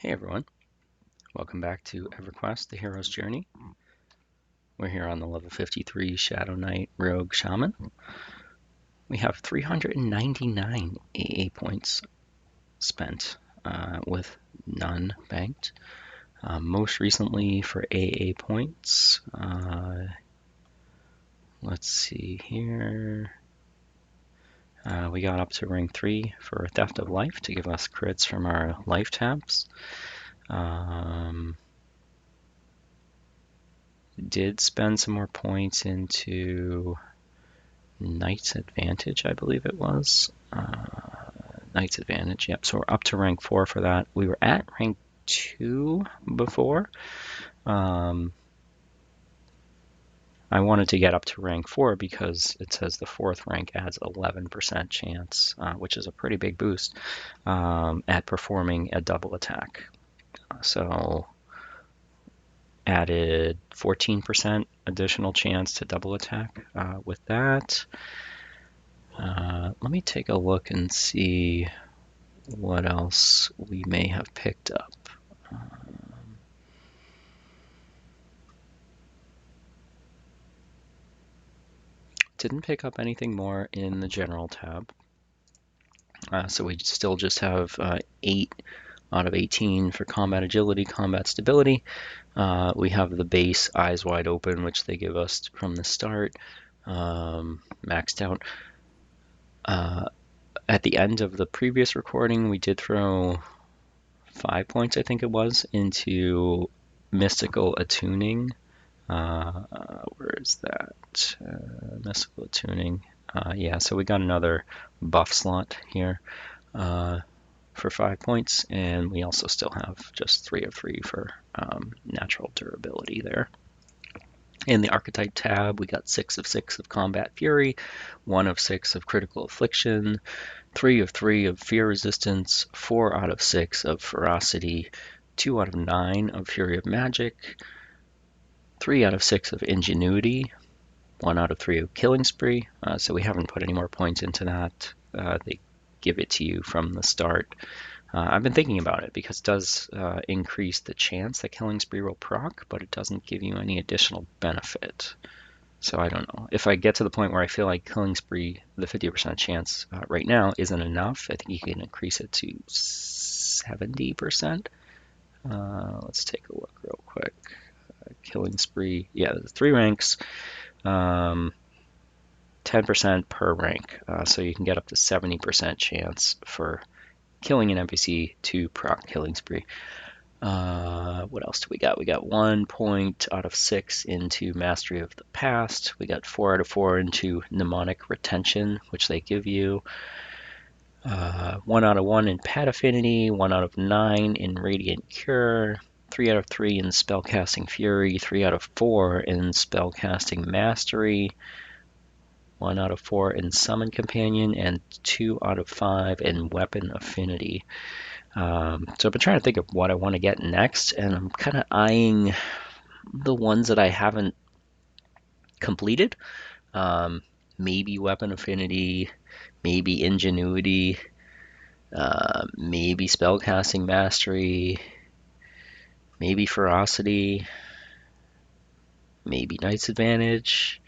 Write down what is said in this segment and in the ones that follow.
Hey everyone, welcome back to EverQuest, the Hero's Journey. We're here on the level 53 Shadowknight ROG Shaman. We have 399 AA points spent with none banked. Most recently for AA points, let's see here. We got up to rank 3 for Theft of Life to give us crits from our life tabs. Did spend some more points into Knight's Advantage, I believe it was. Knight's Advantage, yep. So we're up to rank 4 for that. We were at rank 2 before. I wanted to get up to rank 4 because it says the 4th rank adds 11% chance, which is a pretty big boost, at performing a double attack. So added 14% additional chance to double attack with that. Let me take a look and see what else we may have picked up. Didn't pick up anything more in the general tab. So we still just have 8 out of 18 for combat agility, combat stability. We have the base eyes wide open, which they give us from the start, maxed out. At the end of the previous recording, we did throw 5 points, I think it was, into mystical attuning. Where is that? Mystical attuning. Yeah, so we got another buff slot here for 5 points, and we also still have just 3 of 3 for natural durability there. In the archetype tab, we got 6 of 6 of combat fury, 1 of 6 of critical affliction, 3 of 3 of fear resistance, 4 out of 6 of ferocity, 2 out of 9 of fury of magic, 3 out of 6 of ingenuity, 1 out of 3 of killing spree. So we haven't put any more points into that. They give it to you from the start. I've been thinking about it because it does increase the chance that killing spree will proc, but it doesn't give you any additional benefit. So I don't know. If I get to the point where I feel like killing spree, the 50% chance right now isn't enough, I think you can increase it to 70%. Let's take a look real quick. Killing spree, yeah, 3 ranks, 10% per rank. So you can get up to 70% chance for killing an NPC to proc killing spree. What else do we got? We got 1 point out of 6 into Mastery of the Past. We got 4 out of 4 into Mnemonic Retention, which they give you. 1 out of 1 in Pet Affinity, 1 out of 9 in Radiant Cure, 3 out of 3 in Spellcasting Fury, 3 out of 4 in Spellcasting Mastery, 1 out of 4 in Summon Companion, and 2 out of 5 in Weapon Affinity. So I've been trying to think of what I want to get next, and I'm kind of eyeing the ones that I haven't completed. Maybe Weapon Affinity, maybe Ingenuity, maybe Spellcasting Mastery, maybe Ferocity, maybe Knight's Advantage.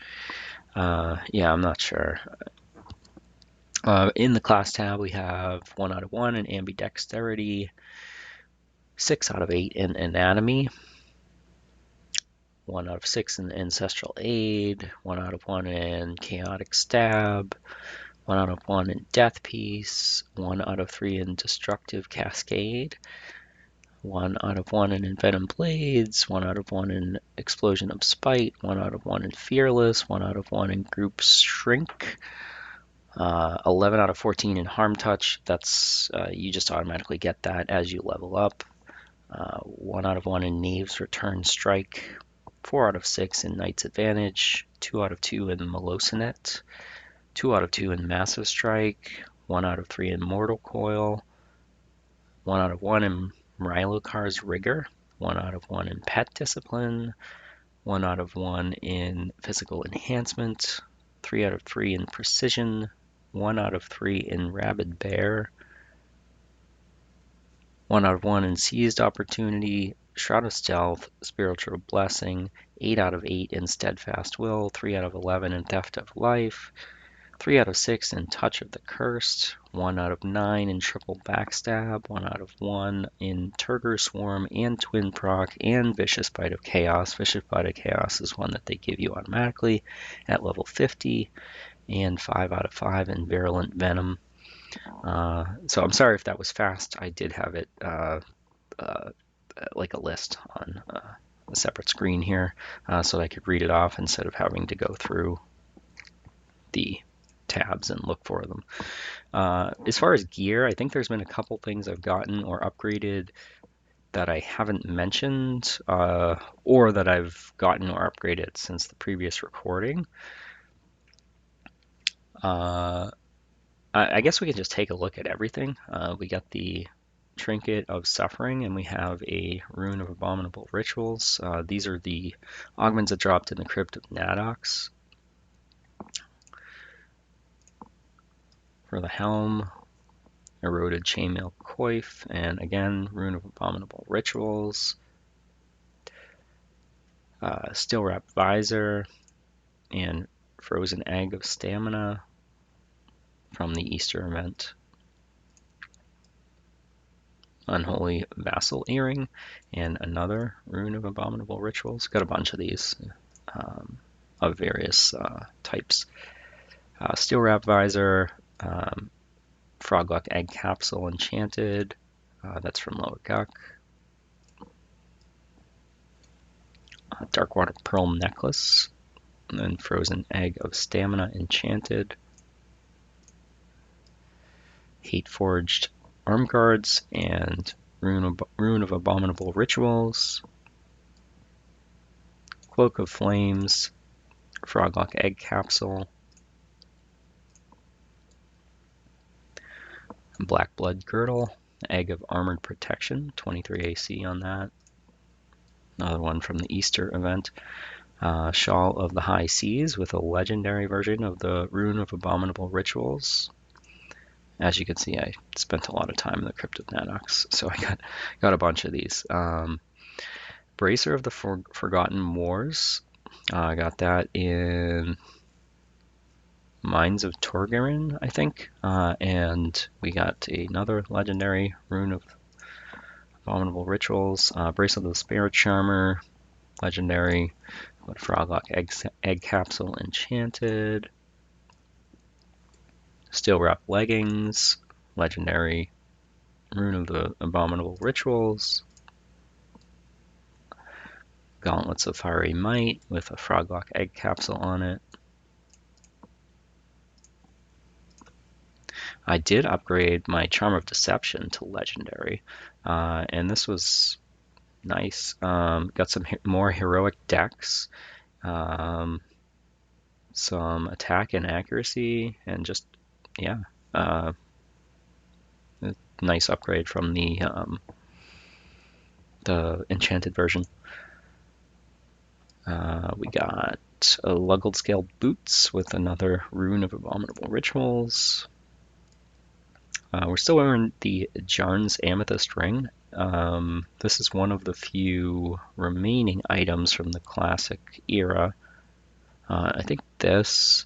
Yeah, I'm not sure. In the class tab, we have 1 out of 1 in Ambidexterity, 6 out of 8 in Anatomy, 1 out of 6 in Ancestral Aid, 1 out of 1 in Chaotic Stab, 1 out of 1 in Death Piece, 1 out of 3 in Destructive Cascade, 1 out of 1 in Envenom Blades, 1 out of 1 in Explosion of Spite, 1 out of 1 in Fearless, 1 out of 1 in Group Shrink, 11 out of 14 in Harm Touch. That's you just automatically get that as you level up. 1 out of 1 in Knave's Return Strike, 4 out of 6 in Knight's Advantage, 2 out of 2 in Malocinet, 2 out of 2 in Massive Strike, 1 out of 3 in Mortal Coil, 1 out of 1 in Rylokar's Rigor, 1 out of 1 in Pet Discipline, 1 out of 1 in Physical Enhancement, 3 out of 3 in Precision, 1 out of 3 in Rabid Bear, 1 out of 1 in Seized Opportunity, Shroud of Stealth, Spiritual Blessing, 8 out of 8 in Steadfast Will, 3 out of 11 in Theft of Life, 3 out of 6 in Touch of the Cursed, 1 out of 9 in Triple Backstab, 1 out of 1 in Turger Swarm and Twin Proc and Vicious Bite of Chaos. Vicious Bite of Chaos is one that they give you automatically at level 50, and 5 out of 5 in Virulent Venom. So I'm sorry if that was fast. I did have it like a list on a separate screen here so that I could read it off instead of having to go through the tabs and look for them. As far as gear, I think there's been a couple things I've gotten or upgraded that I haven't mentioned or that I've gotten or upgraded since the previous recording. I guess we can just take a look at everything. We got the Trinket of Suffering, and we have a Rune of Abominable Rituals. These are the augments that dropped in the Crypt of Nadox. For the Helm, Eroded Chainmail Coif, and again, Rune of Abominable Rituals. Steel Wrap Visor, and Frozen Egg of Stamina from the Easter event. Unholy Vassal Earring, and another Rune of Abominable Rituals. Got a bunch of these of various types. Steel Wrap Visor, Frogluck Egg Capsule Enchanted, that's from Lower Guck. Darkwater Pearl Necklace, and then Frozen Egg of Stamina Enchanted. Hate Forged Arm Guards and Rune of Abominable Rituals. Cloak of Flames, Froglock Egg Capsule. Black Blood Girdle, Egg of Armored Protection, 23 AC on that. Another one from the Easter event. Shawl of the High Seas with a legendary version of the Rune of Abominable Rituals. As you can see, I spent a lot of time in the Crypt of Nadox, so I got a bunch of these. Bracer of the Forgotten Wars. I got that in Mines of Torgaren, I think. And we got another legendary Rune of Abominable Rituals. Bracelet of the Spirit Charmer, legendary. Froglock Egg Capsule Enchanted. Steel Wrap Leggings, legendary Rune of the Abominable Rituals. Gauntlets of Fiery Might with a Froglock Egg Capsule on it. I did upgrade my Charm of Deception to legendary, and this was nice. Got some more heroic decks, some attack and accuracy, and just yeah, nice upgrade from the enchanted version. We got a Luggled Scale Boots with another Rune of Abominable Rituals. We're still wearing the Jarn's Amethyst Ring. This is one of the few remaining items from the classic era. I think this,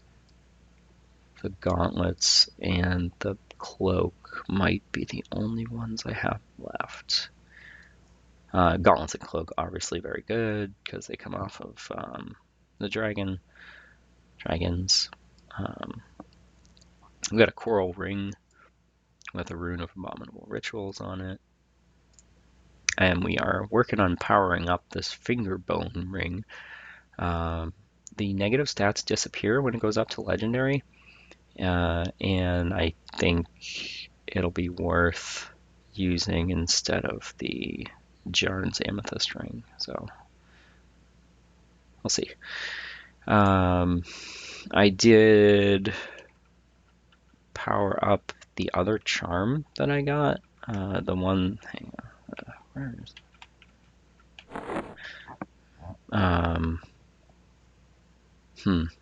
the gauntlets, and the cloak might be the only ones I have left. Gauntlets and cloak obviously very good because they come off of the dragons. We've got a coral ring with a Rune of Abominable Rituals on it. And we are working on powering up this finger bone ring. The negative stats disappear when it goes up to legendary, and I think it'll be worth using instead of the Jarn's Amethyst Ring. So we'll see. I did power up the other charm that I got. The one, hang on, where is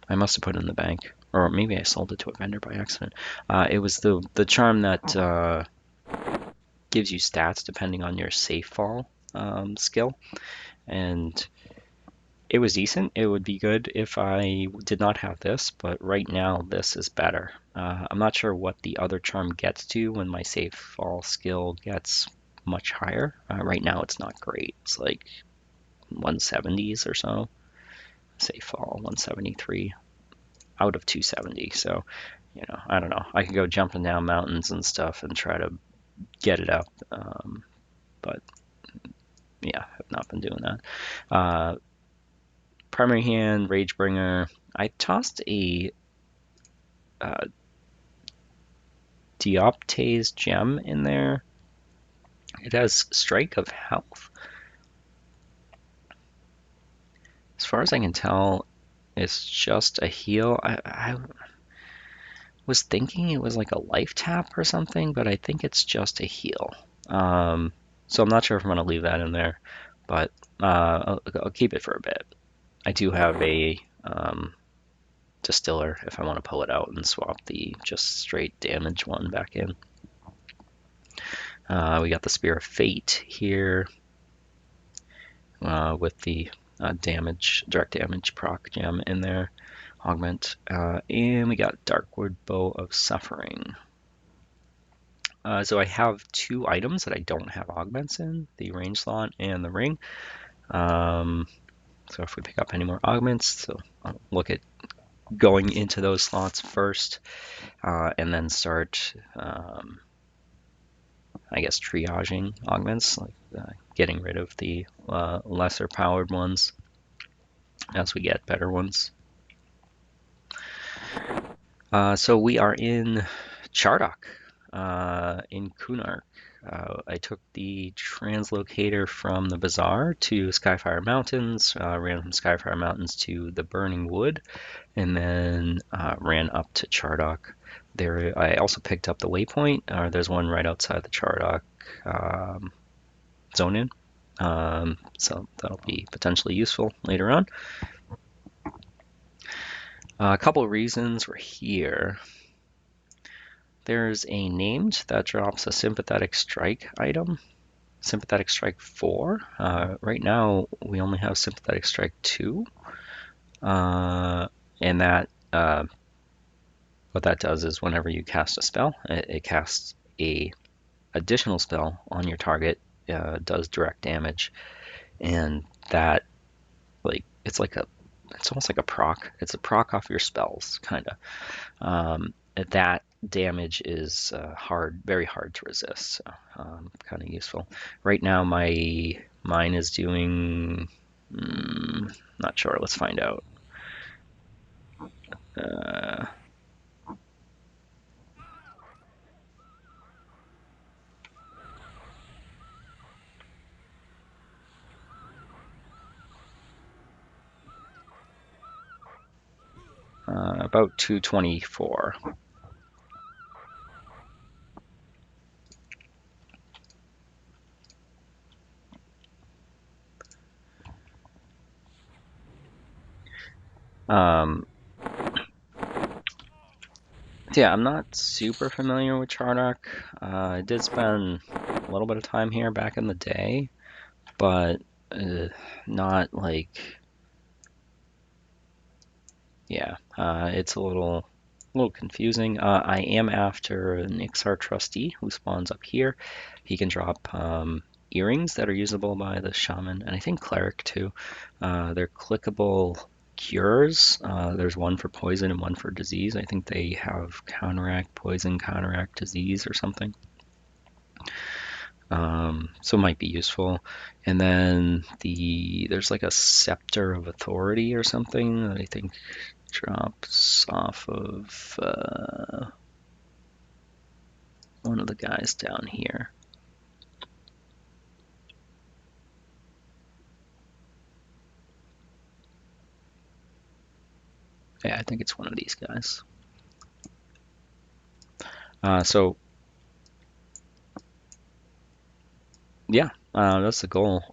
I must have put it in the bank, or maybe I sold it to a vendor by accident. It was the charm that gives you stats depending on your safe fall skill, and it was decent. It would be good if I did not have this, but right now this is better. I'm not sure what the other charm gets to when my safe fall skill gets much higher. Right now it's not great. It's like 170s or so. Safe fall 173 out of 270. So, I don't know. I could go jumping down mountains and stuff and try to get it up. But yeah, I've not been doing that. Primary hand, Ragebringer. I tossed a Dioptase gem in there. It has Strike of Health. As far as I can tell, it's just a heal. I was thinking it was like a life tap or something, but I think it's just a heal. So I'm not sure if I'm going to leave that in there, but I'll keep it for a bit. I do have a Distiller if I want to pull it out and swap the just straight damage one back in. We got the Spear of Fate here with the direct damage proc gem in there, augment, and we got Darkwood Bow of Suffering. So I have two items that I don't have augments in, the range slot and the ring. So if we pick up any more augments, so I'll look at going into those slots first, and then start, I guess, triaging augments, like getting rid of the lesser powered ones as we get better ones. So we are in Chardok, in Kunark. I took the translocator from the bazaar to Skyfire Mountains, ran from Skyfire Mountains to the Burning Wood, and then ran up to Chardok. There, I also picked up the waypoint. There's one right outside the Chardok zone in, so that'll be potentially useful later on. A couple of reasons we're here. There's a named that drops a Sympathetic Strike item, Sympathetic Strike 4. Right now, we only have Sympathetic Strike 2. And that, what that does is whenever you cast a spell, it casts a additional spell on your target, does direct damage, and that, like, it's almost like a proc. It's a proc off your spells, kind of. That damage is very hard to resist, so kind of useful. Right now mine is doing, not sure, let's find out. About 224. Yeah, I'm not super familiar with Chardok. I did spend a little bit of time here back in the day, but not like, yeah, it's a little confusing. I am after an Ixar trustee who spawns up here. He can drop earrings that are usable by the Shaman, and I think Cleric too. They're clickable cures. There's one for poison and one for disease. I think they have counteract poison, counteract disease or something. So it might be useful. And then there's like a Scepter of Authority or something that I think drops off of one of the guys down here. Yeah, I think it's one of these guys. So yeah, that's the goal.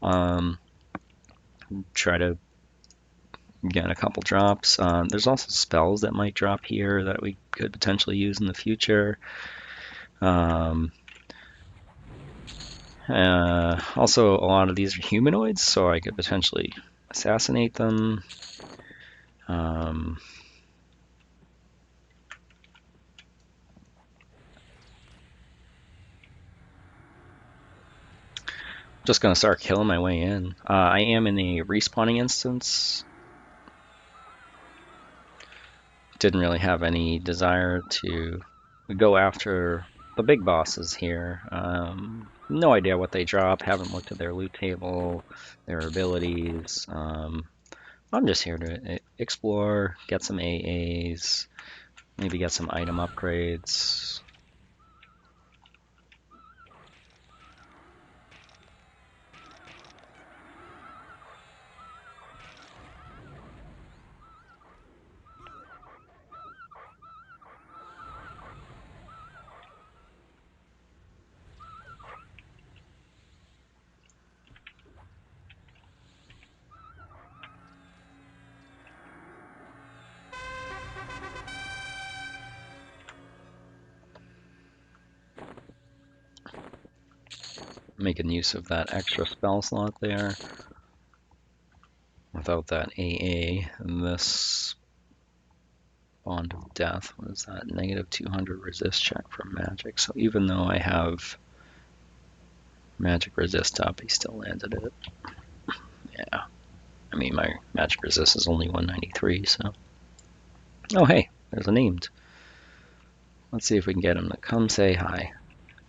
Try to get a couple drops. There's also spells that might drop here that we could potentially use in the future. Also, a lot of these are humanoids, so I could potentially assassinate them. Just gonna start killing my way in. I am in a respawning instance. Didn't really have any desire to go after the big bosses here. No idea what they drop. Haven't looked at their loot table, their abilities. I'm just here to explore, get some AAs, maybe get some item upgrades. Making use of that extra spell slot there. Without that AA, this Bond of Death was that negative 200 resist check from magic. So even though I have magic resist up, he still landed it. Yeah. I mean, my magic resist is only 193, so. Oh, hey, there's a named. Let's see if we can get him to come say hi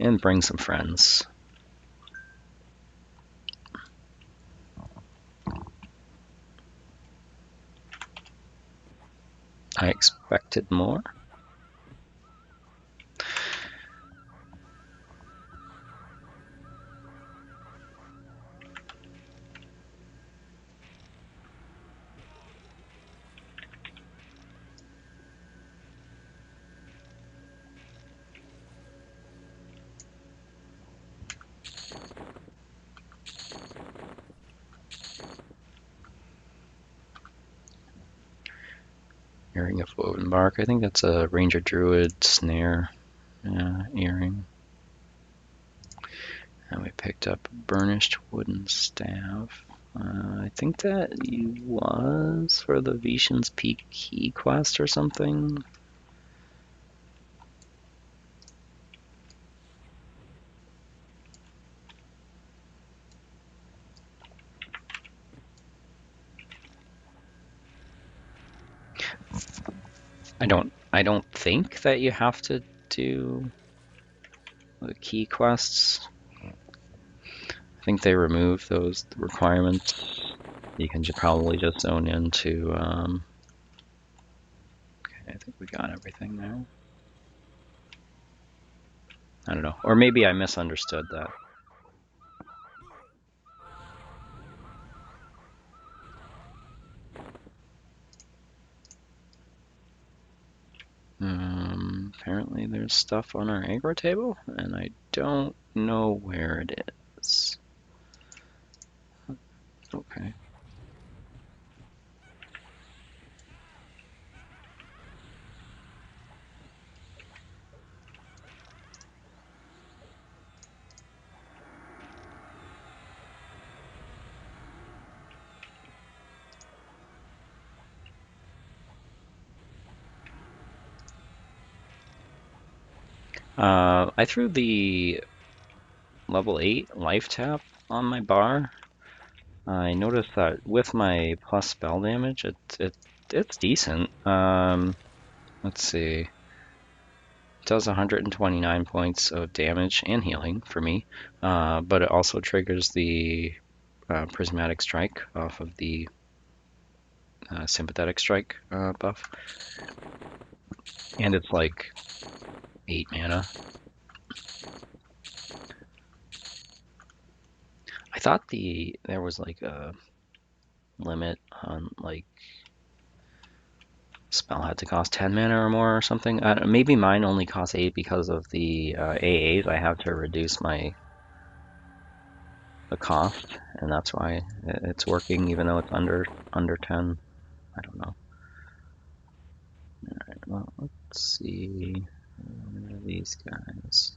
and bring some friends. I expected more. Earring of woven bark. I think that's a ranger druid snare earring. And we picked up a burnished wooden staff. I think that was for the Vishan's Peak key quest or something. I don't think that you have to do the key quests. I think they removed those requirements. You can probably just zone into. Okay, I think we got everything there. I don't know, or maybe I misunderstood that. Apparently there's stuff on our aggro table, and I don't know where it is. Okay. I threw the level 8 life tap on my bar. I noticed that with my plus spell damage, it's decent. Let's see. It does 129 points of damage and healing for me, but it also triggers the prismatic strike off of the sympathetic strike buff, and it's like 8 mana. I thought there was like a limit on like spell had to cost 10 mana or more or something. Maybe mine only costs 8 because of the AAs. I have to reduce the cost, and that's why it's working even though it's under 10. I don't know. Alright, well, let's see. Where are these guys?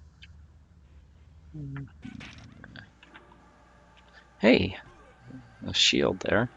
Hey, a shield there.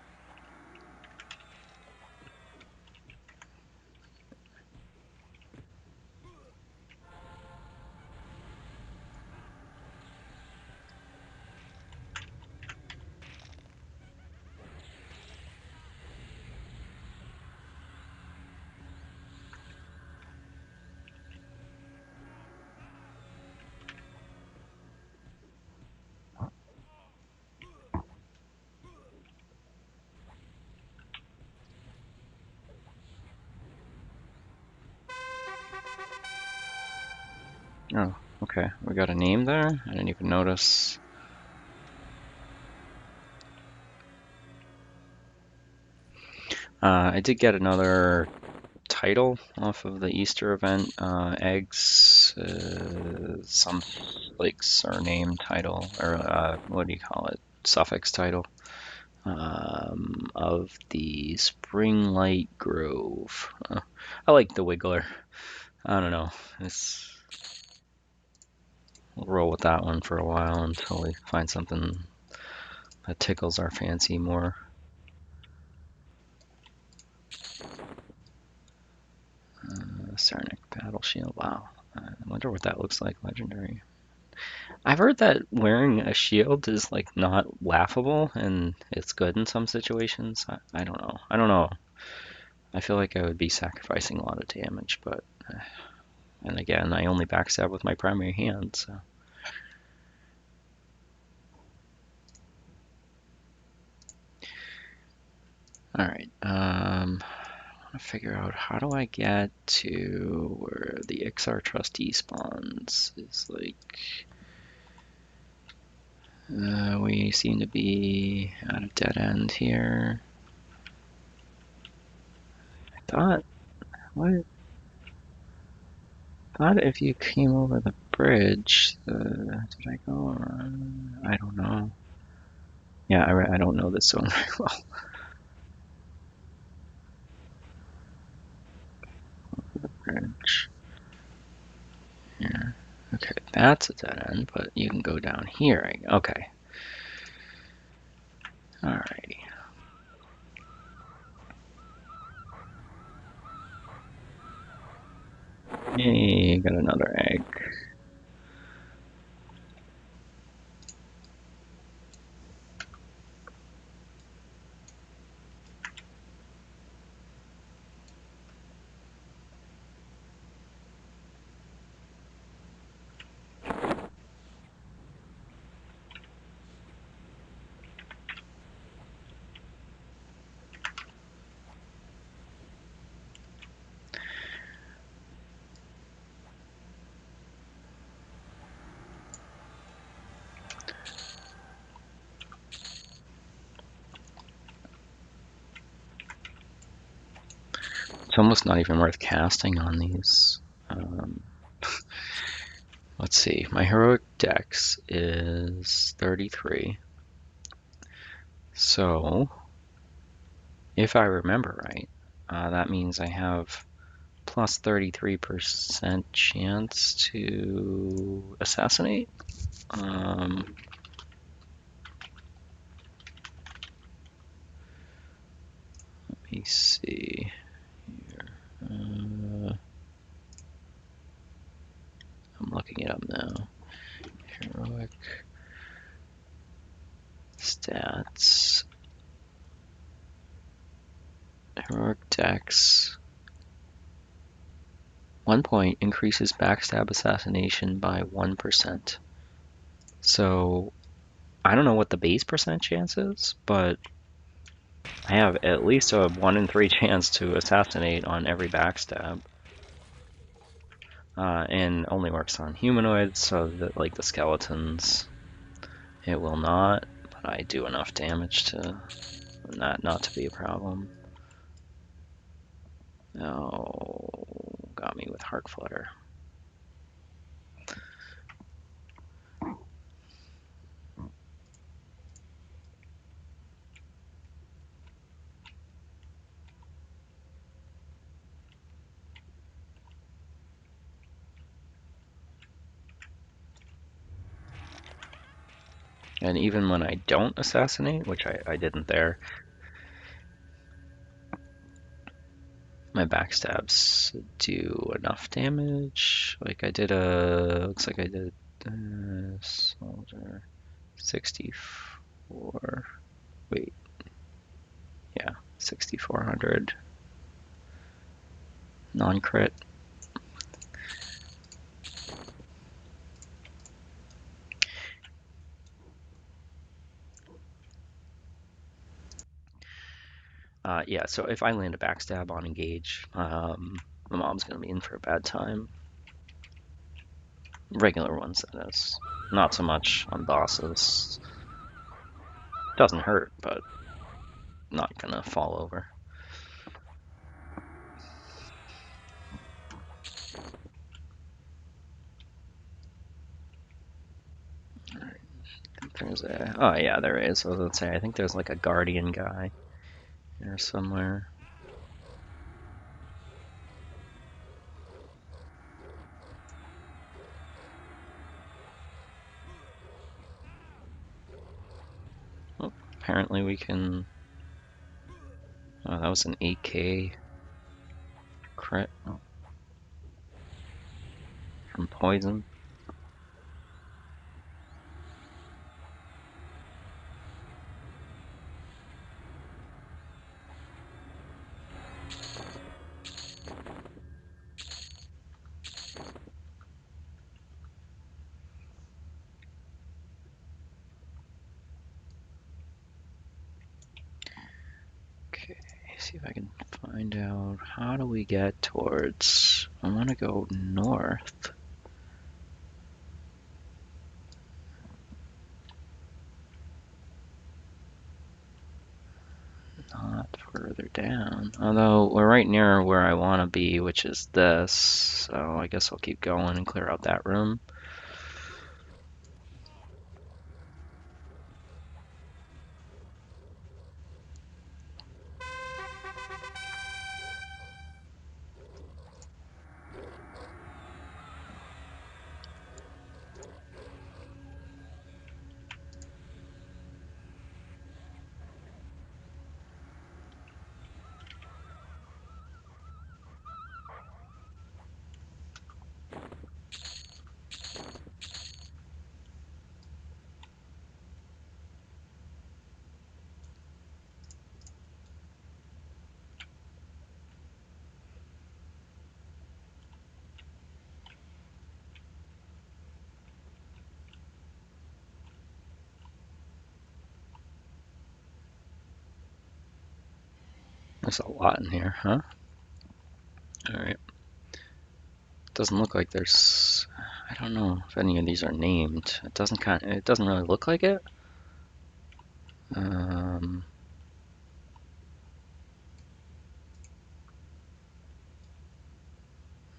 Oh, okay. We got a name there? I didn't even notice. I did get another title off of the Easter event. Eggs, some like surname title, or what do you call it? Suffix title. Of the Springlight Grove. I like the Wiggler. I don't know. We'll roll with that one for a while until we find something that tickles our fancy more. Sarnic Battle Shield. Wow. I wonder what that looks like. Legendary. I've heard that wearing a shield is like not laughable and it's good in some situations. I don't know. I don't know. I feel like I would be sacrificing a lot of damage, but and again, I only backstab with my primary hand, so. All right. I want to figure out how do I get to where the XR trustee spawns. Is like we seem to be at a dead end here. I thought what? Thought if you came over the bridge, did I go around? I don't know. Yeah, I don't know this zone very well. The bridge. Yeah. Okay, that's a dead end, but you can go down here. Okay. Alrighty. Yay, got another egg. It's almost not even worth casting on these. Let's see. My heroic dex is 33. So, if I remember right, that means I have plus 33% chance to assassinate. Let me see here. I'm looking it up now. Heroic stats. Heroic dex. 1 point increases backstab assassination by 1%. So I don't know what the base percent chance is, but I have at least a 1 in 3 chance to assassinate on every backstab. And only works on humanoids, so that like the skeletons, it will not. But I do enough damage to that not to be a problem. Oh, got me with Heart Flutter. And even when I don't assassinate, which I didn't there, my backstabs do enough damage. Like I did looks like I did soldier 64. Wait, yeah, 6,400 non-crit. Yeah, so if I land a backstab on engage, my mom's gonna be in for a bad time. Regular ones, that is. Not so much on bosses. Doesn't hurt, but not gonna fall over. Alright, I think there's a... Oh yeah, there is. I was gonna say, I think there's like a guardian guy here somewhere. Oh, apparently we can... Oh, that was an 8k crit from poison. Okay, see if I can find out how do we get towards... I want to go north. Not further down. Although we're right near where I want to be, which is this. So I guess I'll keep going and clear out that room. There's a lot in here, huh? Alright. Doesn't look like there's... I don't know if any of these are named. It doesn't really look like it.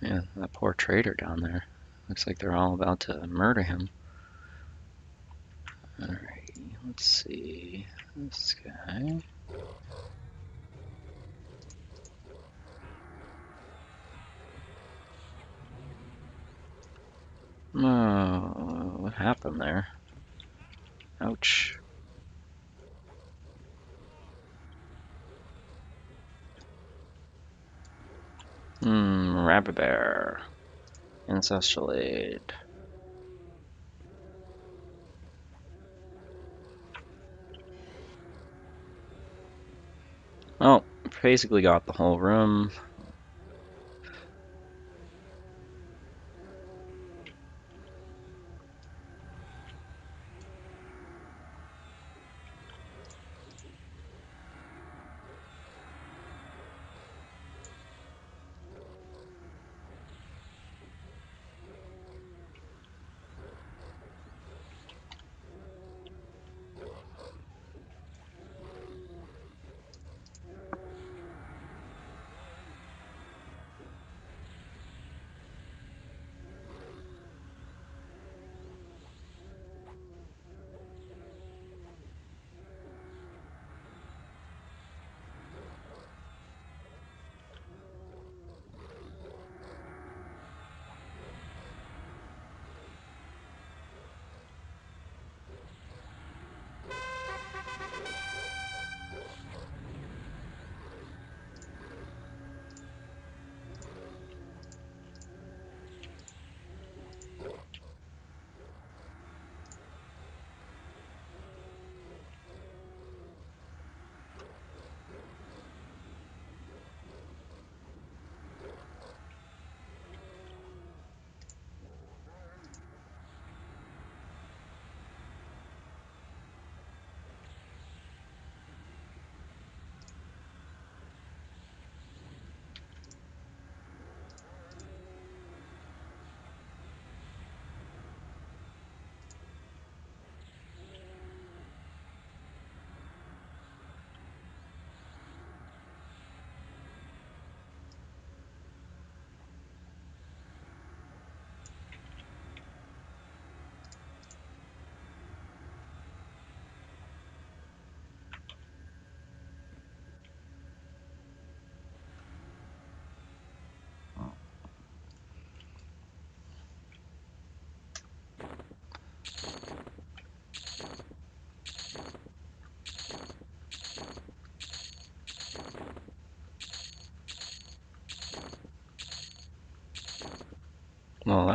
Yeah, that poor trader down there. Looks like they're all about to murder him. Alright, let's see. This guy. Oh, what happened there? Ouch. Rabbit bear. Ancestral aid. Oh, basically got the whole room.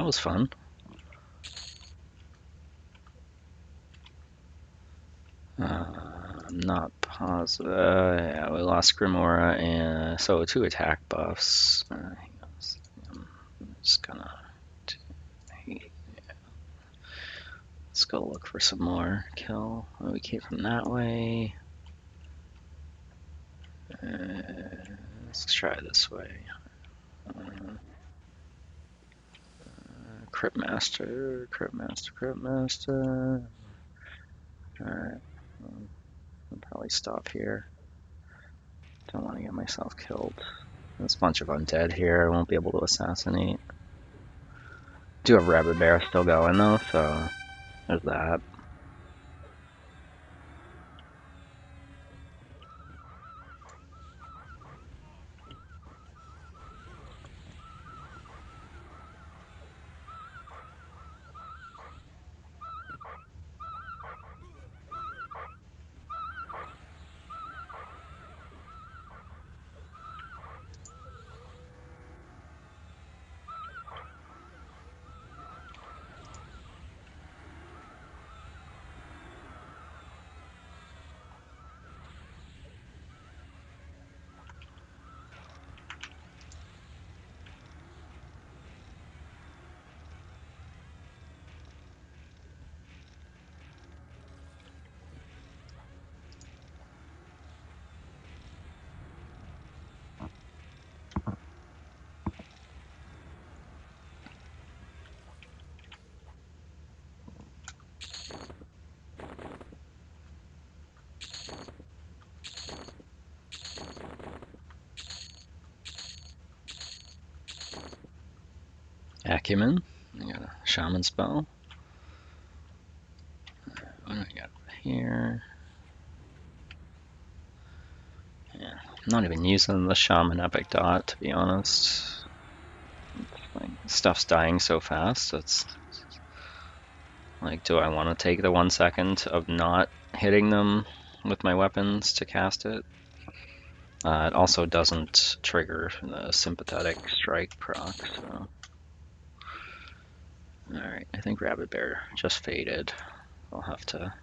that was fun. I'm not positive. Yeah, we lost Grimora, and so 2 attack buffs. I'm just gonna. Let's go look for some more kill. We came from that way. Let's try this way. Crypt Master, Crypt Master, Crypt Master. Alright. I'll probably stop here. Don't want to get myself killed. There's a bunch of undead here I won't be able to assassinate. Do have Rabbit Bear still going though, so there's that. Acumen. I got a Shaman spell. What do I got here? Yeah, I'm not even using the Shaman Epic Dot, to be honest. Like, stuff's dying so fast, it's like, do I want to take the 1 second of not hitting them with my weapons to cast it? It also doesn't trigger the sympathetic strike proc, so. Alright, I think Rabbit Bear just faded. I'll have to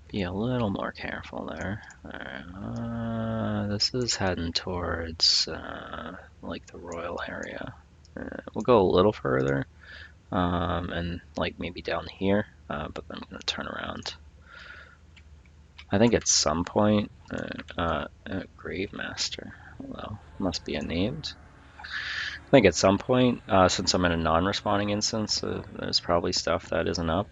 be a little more careful there. Alright, this is heading towards like the Royal area. We'll go a little further, and like maybe down here, but then I'm gonna turn around. I think at some point, Grave Master, well, must be unnamed. I think at some point, since I'm in a non-responding instance, there's probably stuff that isn't up.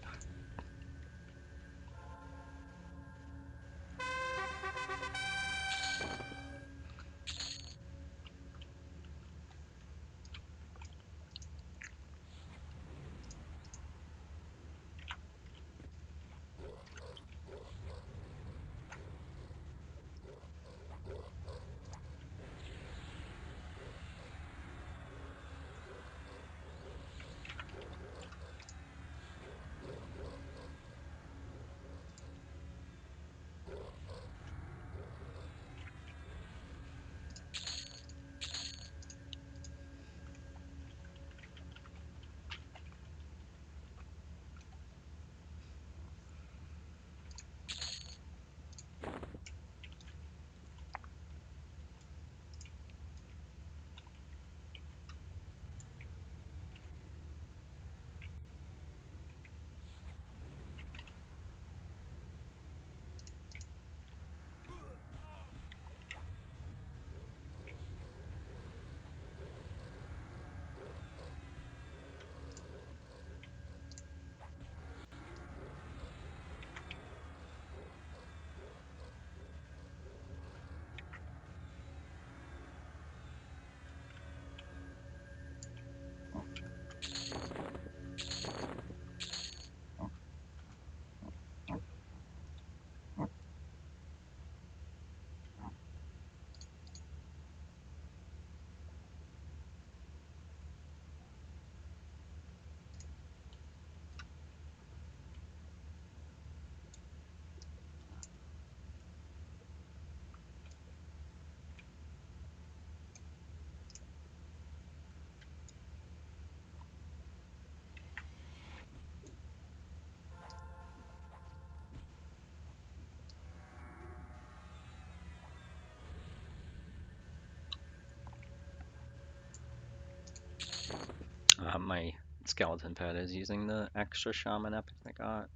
my skeleton pet is using the extra Shaman epic I got.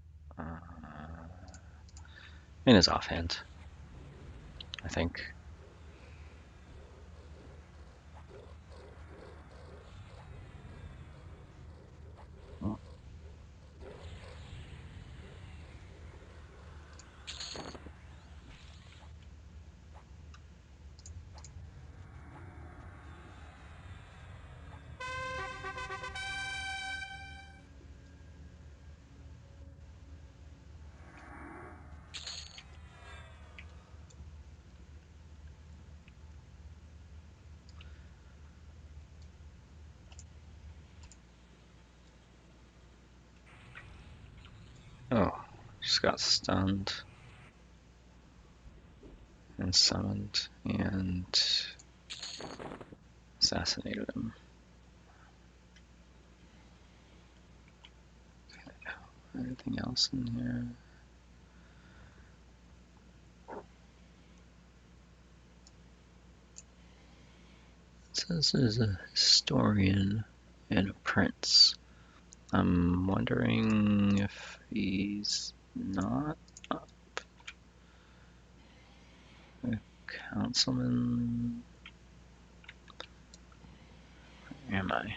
In his offhand, I think. Oh, just got stunned and summoned and assassinated him. Anything else in here? It says there's a historian and a prince. I'm wondering if he's not up. A councilman. Where am I?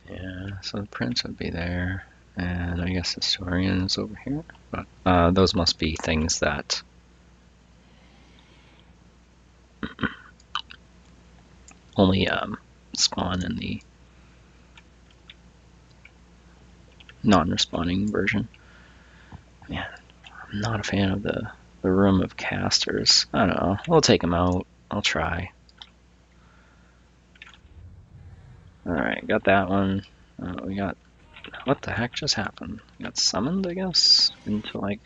Yeah, so the prince would be there, and I guess the historian is over here. But those must be things that only spawn in the non-responding version. Man, I'm not a fan of the room of casters. I don't know. We'll take them out. I'll try. Alright, got that one. We got... What the heck just happened? We got summoned, I guess? Into, like...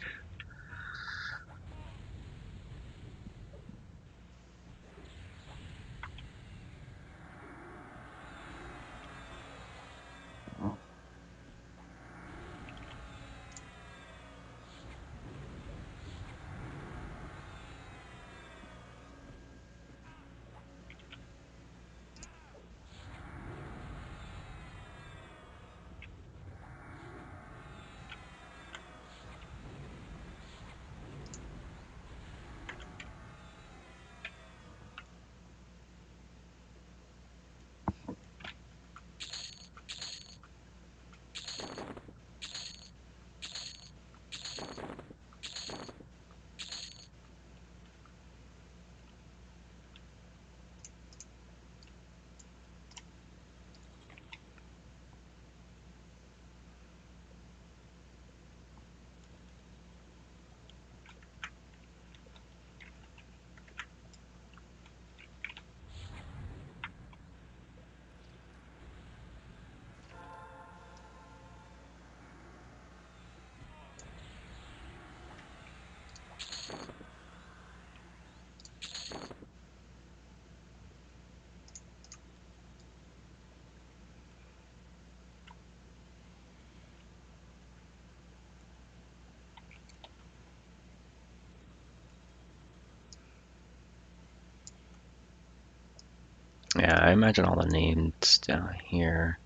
Yeah, I imagine all the names down here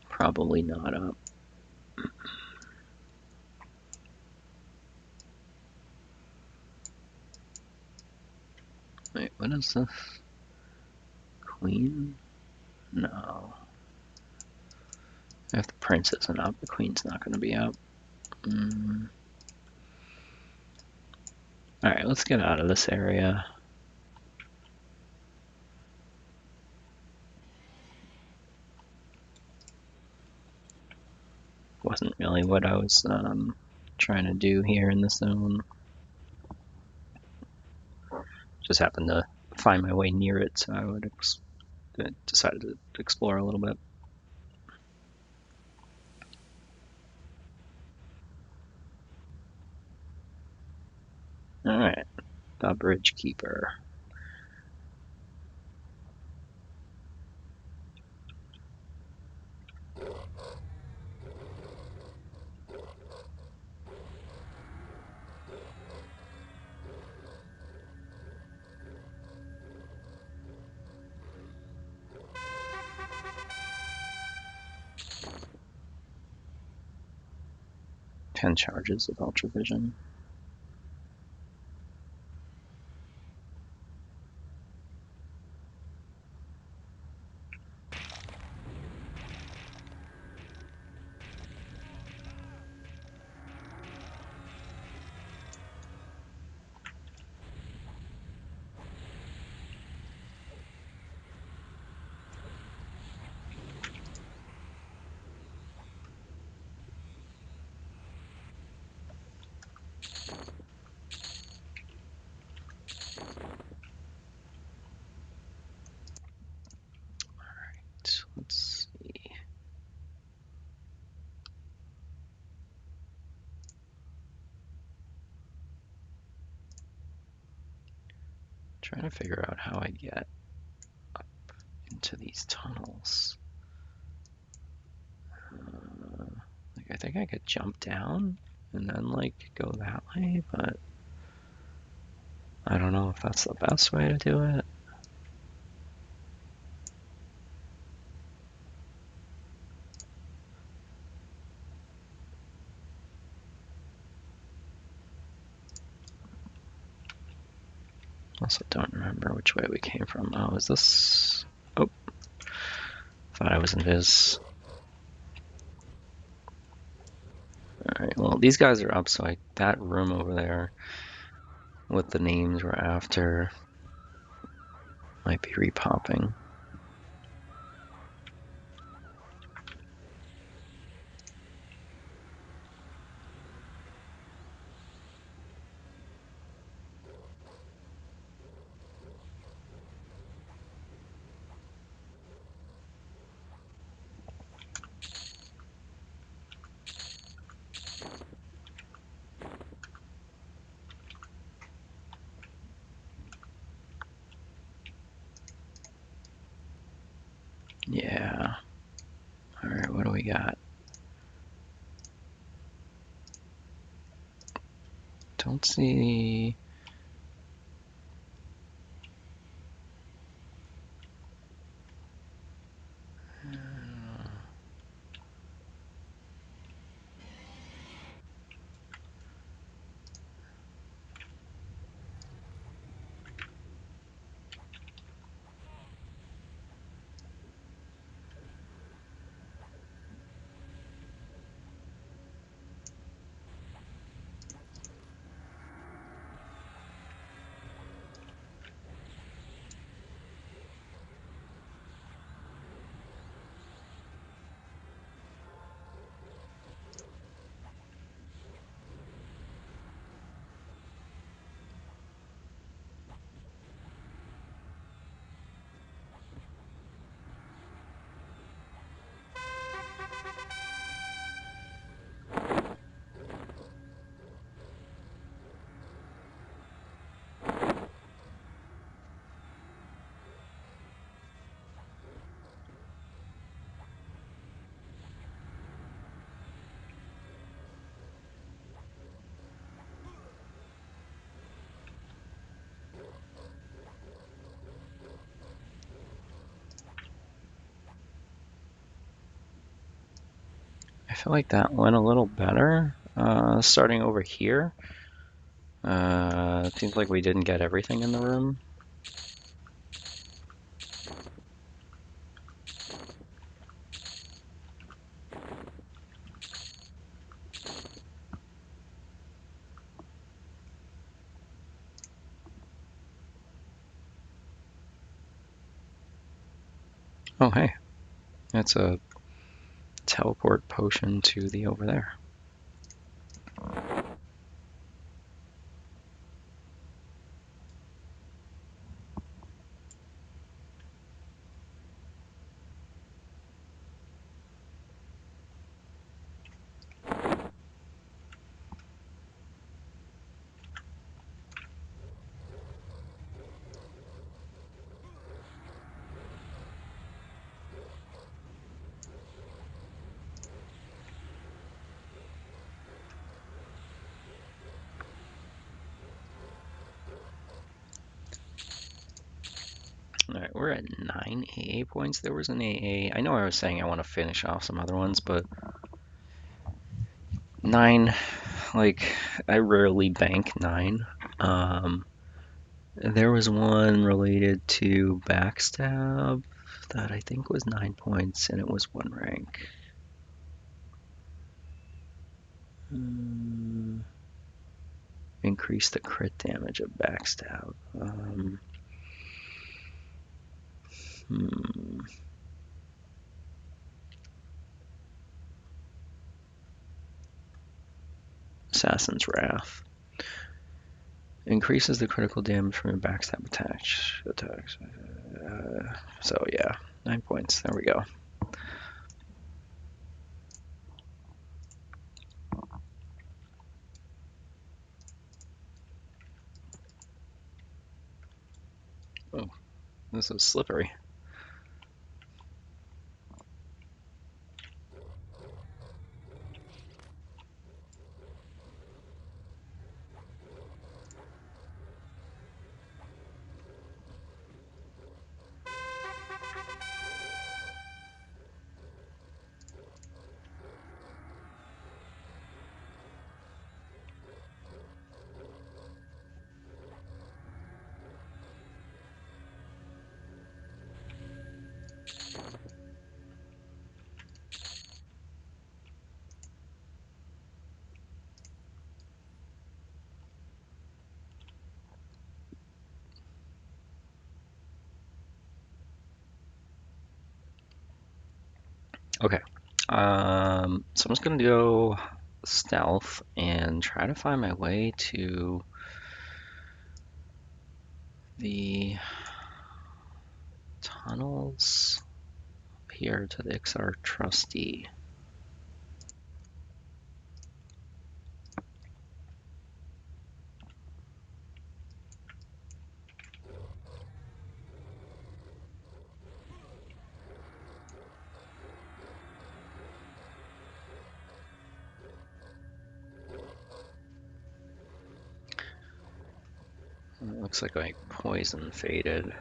probably not up. Wait, what is this? Queen? No. If the prince isn't up, the queen's not going to be up. Alright, let's get out of this area. Wasn't really what I was trying to do here in the zone. Just happened to find my way near it, so I would decided to explore a little bit. Alright, the bridge keeper. 10 charges of Ultra Vision. Let's see. Trying to figure out how I get up into these tunnels. Like I think I could jump down and then like go that way, but I don't know if that's the best way to do it. Also don't remember which way we came from. Oh, is this... Oh, thought I was in this. Alright, well these guys are up, so that room over there with the names we're after might be repopping. Yeah. Alright, what do we got? Don't see... I feel like that went a little better. Starting over here. It seems like we didn't get everything in the room. Oh, hey. That's a teleport potion to the over there. Alright, we're at 9 AA points. There was an AA. I know I was saying I want to finish off some other ones, but 9, like, I rarely bank 9. Um, there was one related to backstab that I think was 9 points, and it was 1 rank. Increase the crit damage of backstab. Hmm. Assassin's Wrath. Increases the critical damage from your backstab attacks. So yeah, 9 points. There we go. Oh, this is slippery. Okay. So I'm just gonna go stealth and try to find my way to the tunnels up here to the XR trustee. It looks like my poison faded.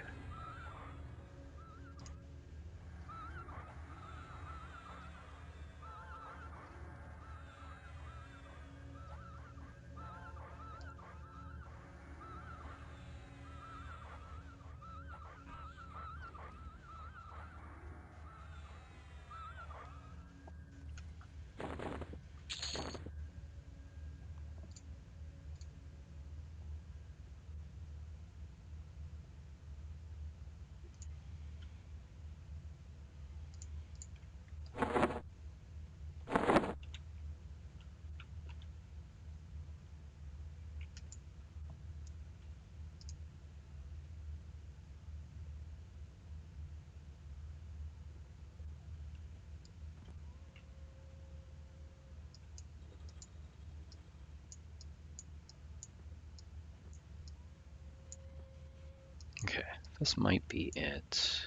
Okay, this might be it.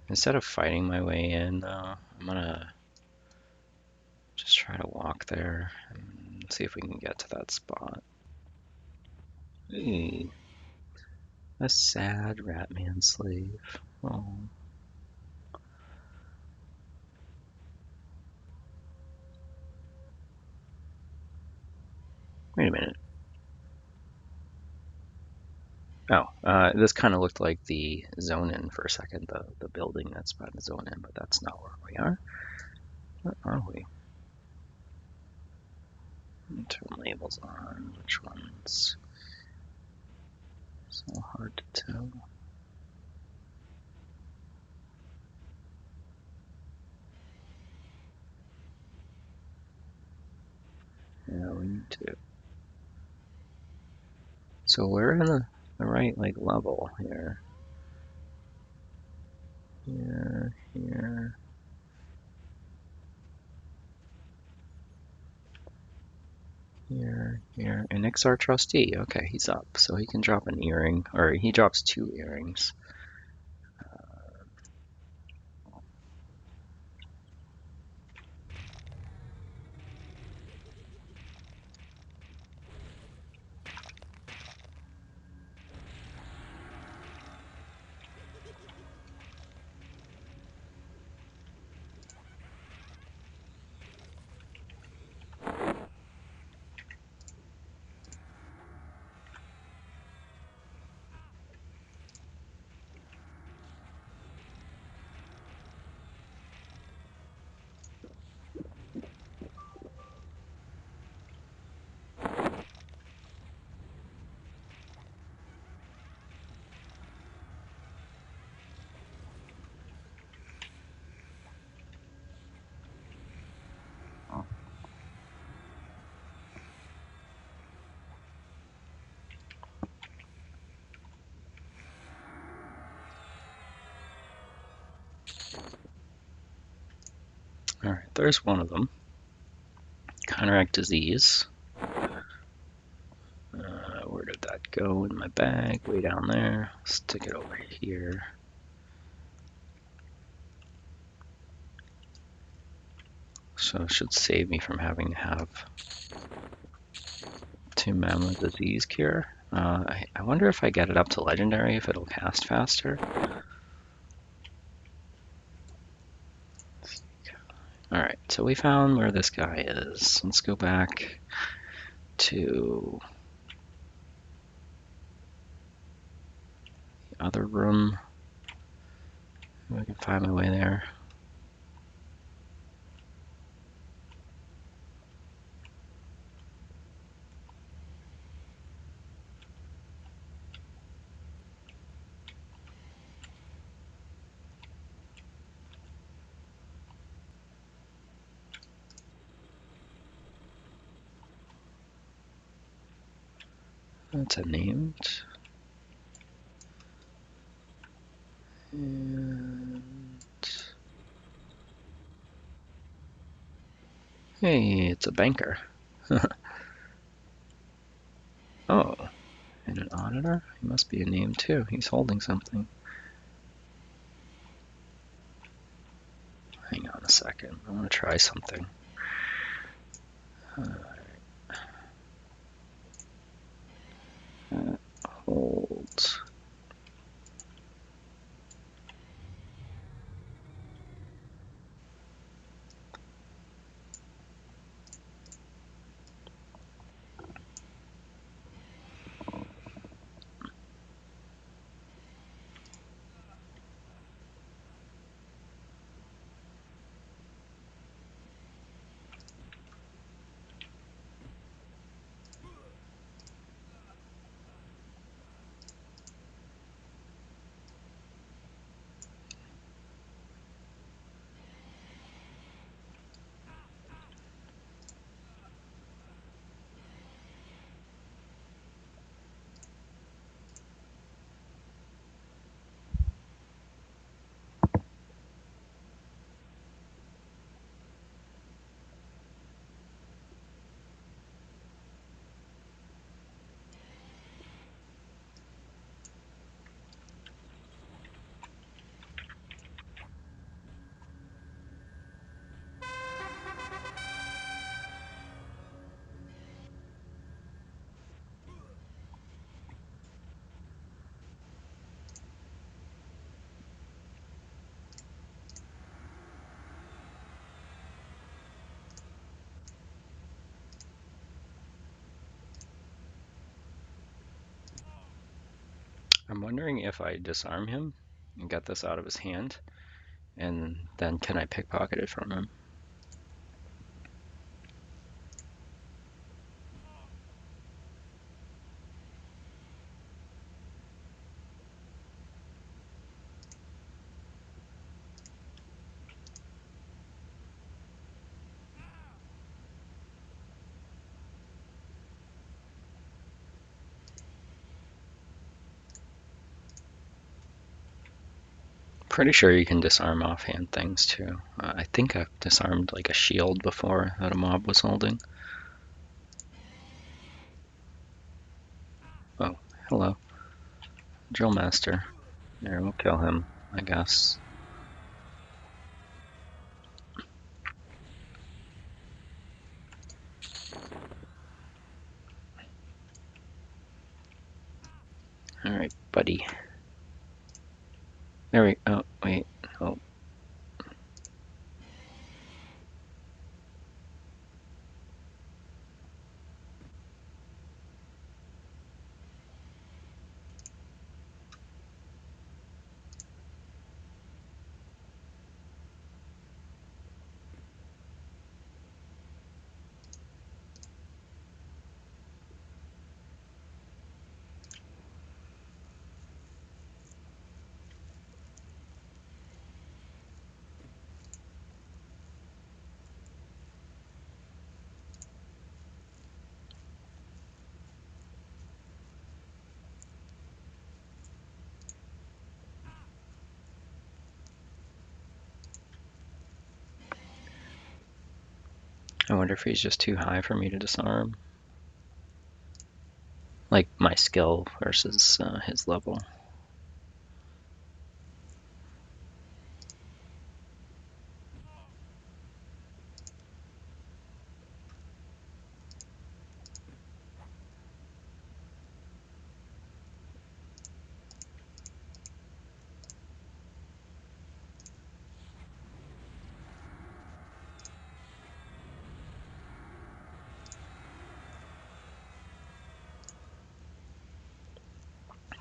Instead of fighting my way in, though, I'm gonna just try to walk there and see if we can get to that spot. Hey, a sad Ratman slave. Oh. Wait a minute. Oh, this kind of looked like the zone in for a second, the building that's by the zone in, but that's not where we are. Where are we? Turn labels on. Which ones? So hard to tell. Yeah, we need to. So we're in the right like level here. Here, here. Here, and XR trustee. Okay, he's up, so he can drop an earring, or he drops 2 earrings. Alright, there's one of them. Counteract disease. Where did that go in my bag? Way down there. Stick it over here. So it should save me from having to have 2 Mammoth Disease Cure. I wonder if I get it up to Legendary, if it'll cast faster. Alright, so we found where this guy is. Let's go back to the other room. If I can find my way there. That's unnamed. And hey, it's a banker. Oh, and an auditor? He must be a name too. He's holding something. Hang on a second. I want to try something. Hold. I'm wondering if I disarm him and get this out of his hand, and then can I pickpocket it from him? Pretty sure you can disarm offhand things too. I think I've disarmed like a shield before that a mob was holding. Oh, hello. Drill Master. There, we'll kill him, I guess. Alright, buddy. There we oh wait. Oh. I wonder if he's just too high for me to disarm. Like my skill versus his level.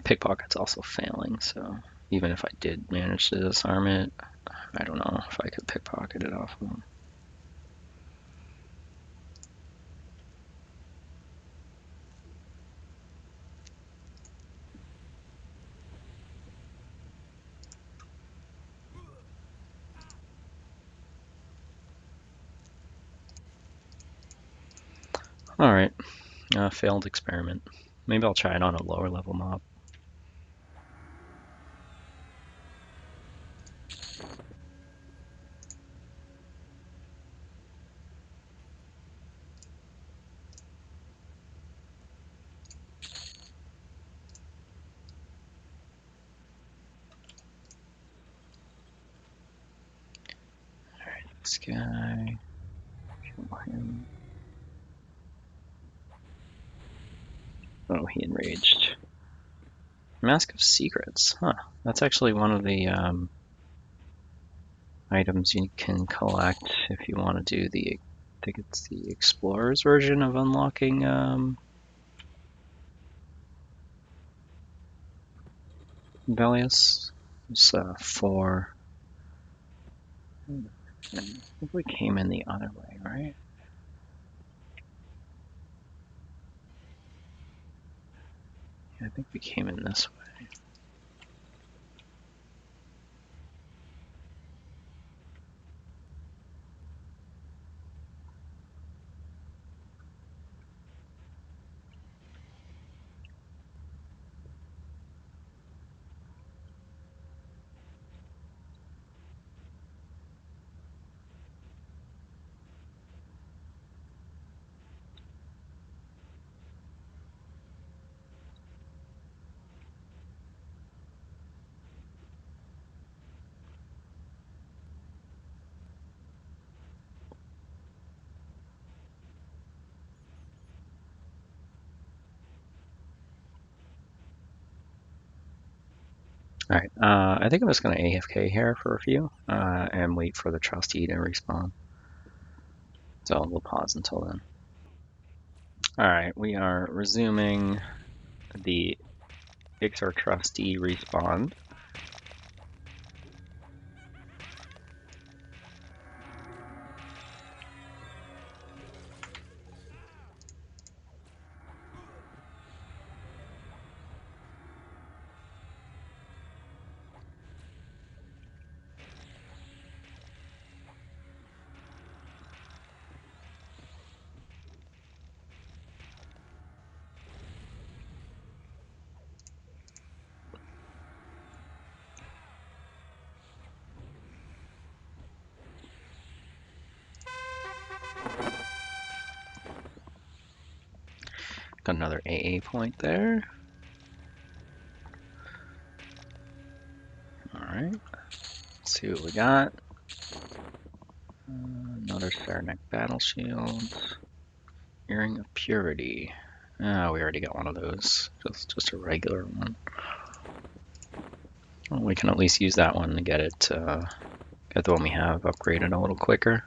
Pickpocket's also failing, so even if I did manage to disarm it, I don't know if I could pickpocket it off of him. Alright, failed experiment. Maybe I'll try it on a lower level mob. Alright, this guy. Kill him. Oh, he enraged. Mask of Secrets. Huh. That's actually one of the items you can collect if you want to do the, I think it's the Explorer's version of unlocking Velius. It's 4. I think we came in the other way, right? Yeah, I think we came in this way. Alright, I think I'm just going to AFK here for a few and wait for the trustee to respawn. So we'll pause until then. Alright, we are resuming. The Ixar trustee respawned. Got another AA point there. Alright, let's see what we got. Another Shadowknight battle shield. Earring of Purity. We already got one of those. Just a regular one. Well, we can at least use that one to get it, get the one we have upgraded a little quicker.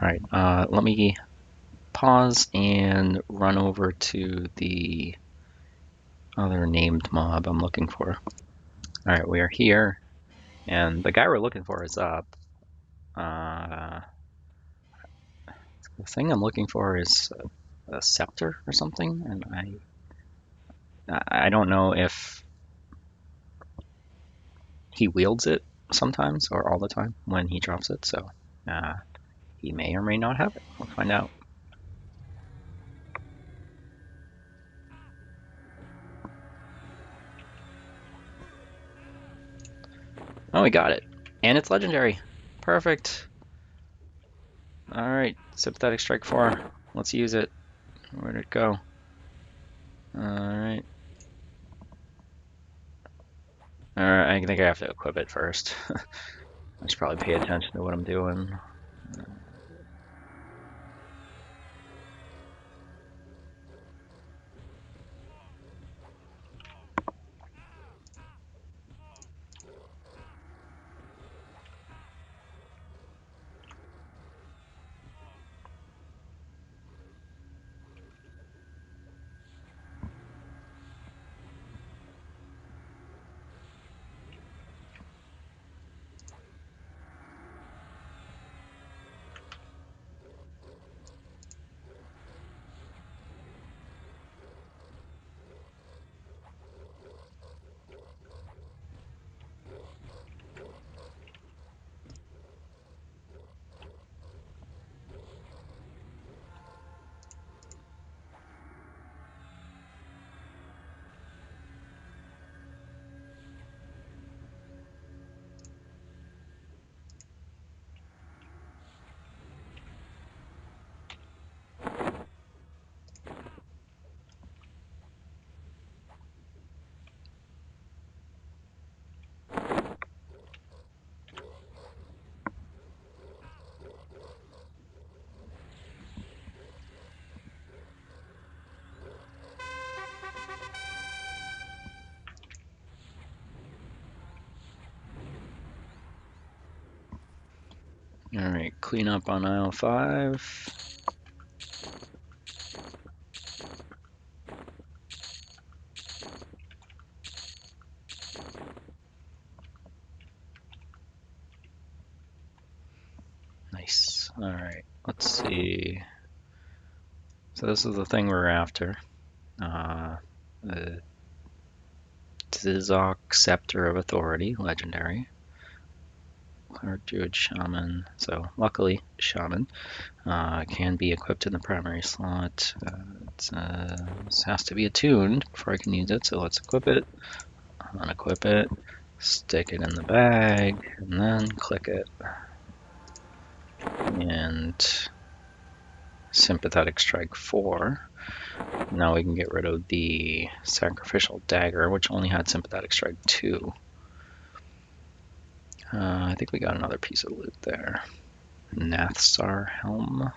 Alright, let me pause and run over to the other named mob I'm looking for. Alright, we are here, and the guy we're looking for is up. The thing I'm looking for is a scepter or something, and I don't know if he wields it sometimes or all the time when he drops it, so he may or may not have it. We'll find out. Oh, we got it. And it's legendary. Perfect. Alright, Sympathetic Strike 4. Let's use it. Where'd it go? Alright. Alright, I think I have to equip it first. I should probably pay attention to what I'm doing. Alright, clean up on aisle 5. Nice. Alright, let's see. So this is the thing we're after. The Tzizok Scepter of Authority, legendary. Cleric, Druid, Shaman. So luckily, Shaman can be equipped in the primary slot. This has to be attuned before I can use it, so let's equip it, unequip it, stick it in the bag, and then click it. And Sympathetic Strike 4. Now we can get rid of the Sacrificial Dagger, which only had Sympathetic Strike 2. I think we got another piece of loot there. Nathsar Helm.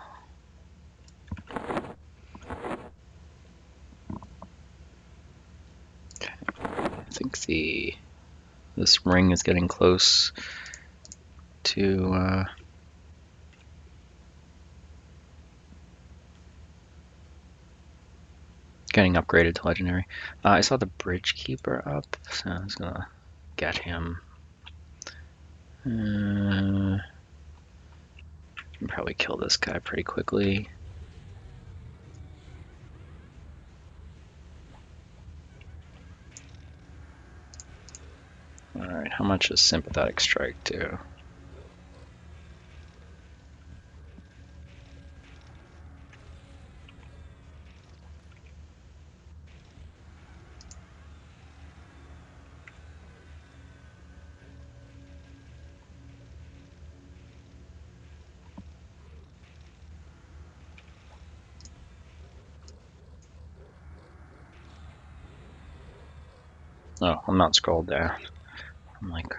Okay. I think this ring is getting close to getting upgraded to legendary. I saw the Bridge Keeper up, so I was gonna get him. Can probably kill this guy pretty quickly. Alright, how much does Sympathetic Strike do? Oh, I'm not scrolled down. I'm like,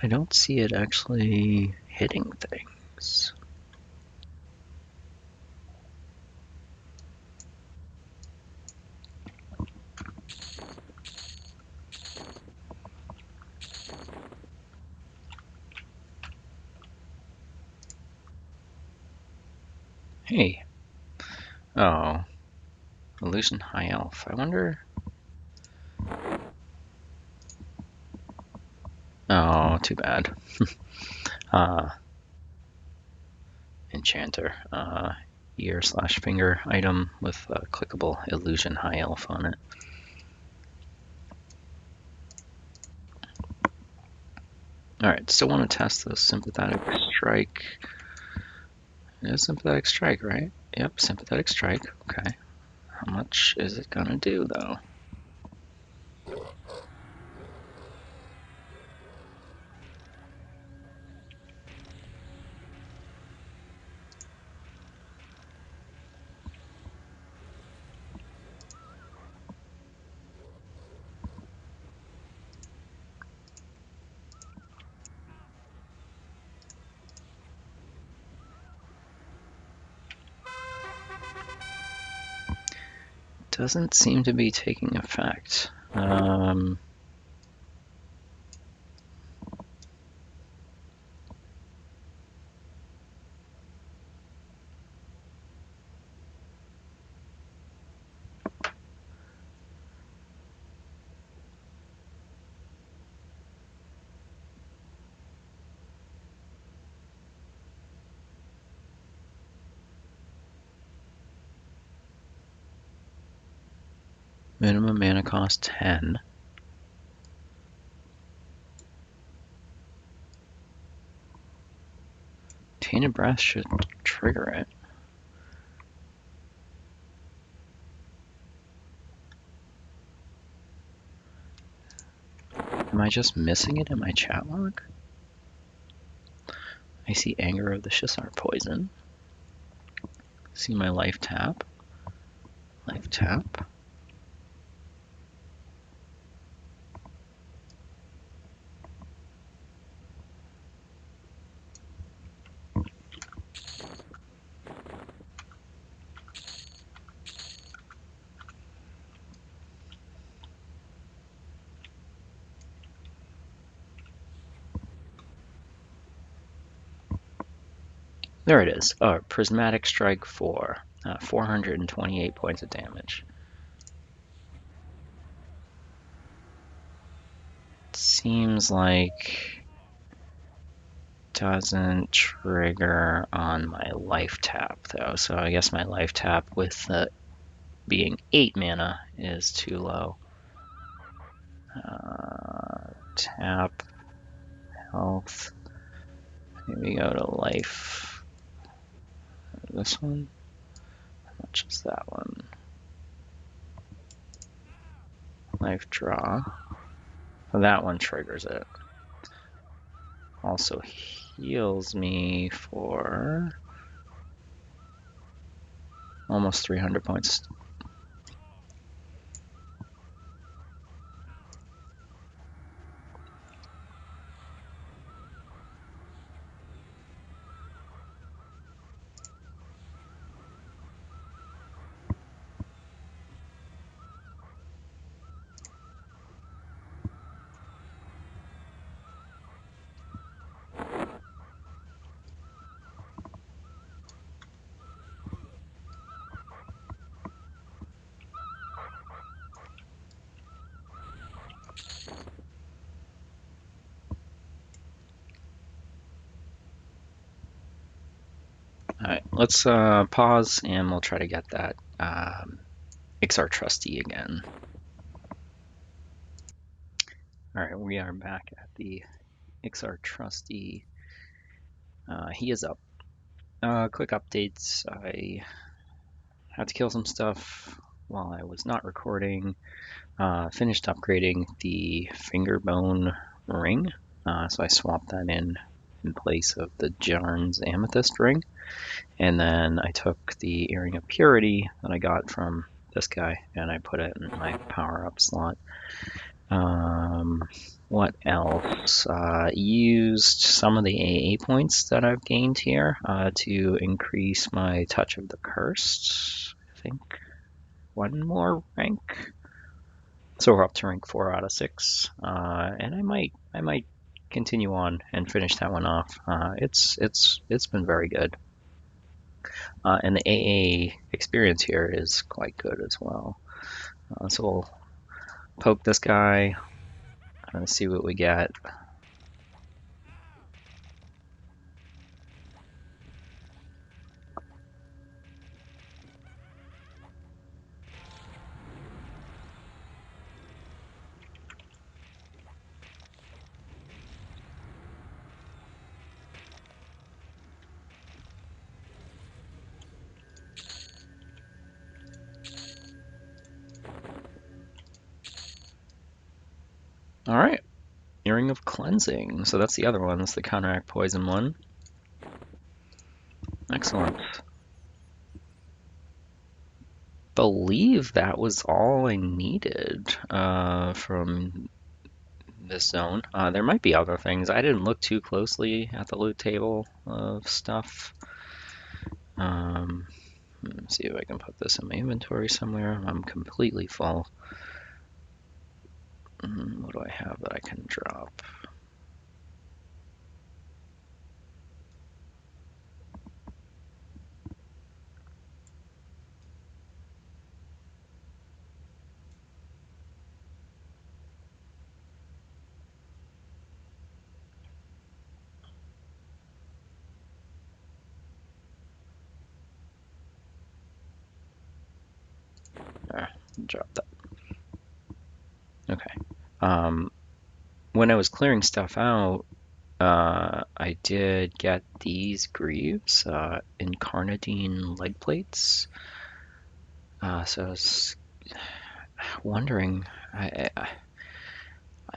I don't see it actually hitting things. Hey. Oh. Illusion High Elf. I wonder... Oh, too bad. Enchanter. Ear/finger item with a clickable Illusion High Elf on it. Alright, still want to test the sympathetic strike. It is sympathetic strike, right? Yep, sympathetic strike. Okay. How much is it gonna do, though? Doesn't seem to be taking effect. Minimum mana cost 10. Tainted Breath should trigger it. Am I just missing it in my chat log? I see Anger of the Shissar Poison. See my life tap. Life tap. There it is. Oh, Prismatic Strike 4. 428 points of damage. Seems like doesn't trigger on my life tap though, so I guess my life tap with being 8 mana is too low. Tap, health, maybe go to life. This one? How much is that one? Life draw. So that one triggers it. Also heals me for almost 300 points. Alright, let's pause and we'll try to get that XR Trustee again. Alright, we are back at the XR Trustee. He is up. Quick updates. I had to kill some stuff while I was not recording. Finished upgrading the finger bone ring. So I swapped that in place of the Jarn's amethyst ring. And then I took the earring of purity that I got from this guy and I put it in my power-up slot. What else? Used some of the AA points that I've gained here to increase my Touch of the Cursed. I think one more rank. So we're up to rank 4 out of 6. And I might continue on and finish that one off. It's been very good. And the AA experience here is quite good as well. So we'll poke this guy and see what we get. Earring of Cleansing. So that's the other one. That's the counteract poison one. Excellent. Believe that was all I needed from this zone. There might be other things. I didn't look too closely at the loot table of stuff. Let's see if I can put this in my inventory somewhere. I'm completely full. What do I have that I can drop? Drop that. Okay. When I was clearing stuff out, I did get these greaves, incarnadine leg plates. So I was wondering,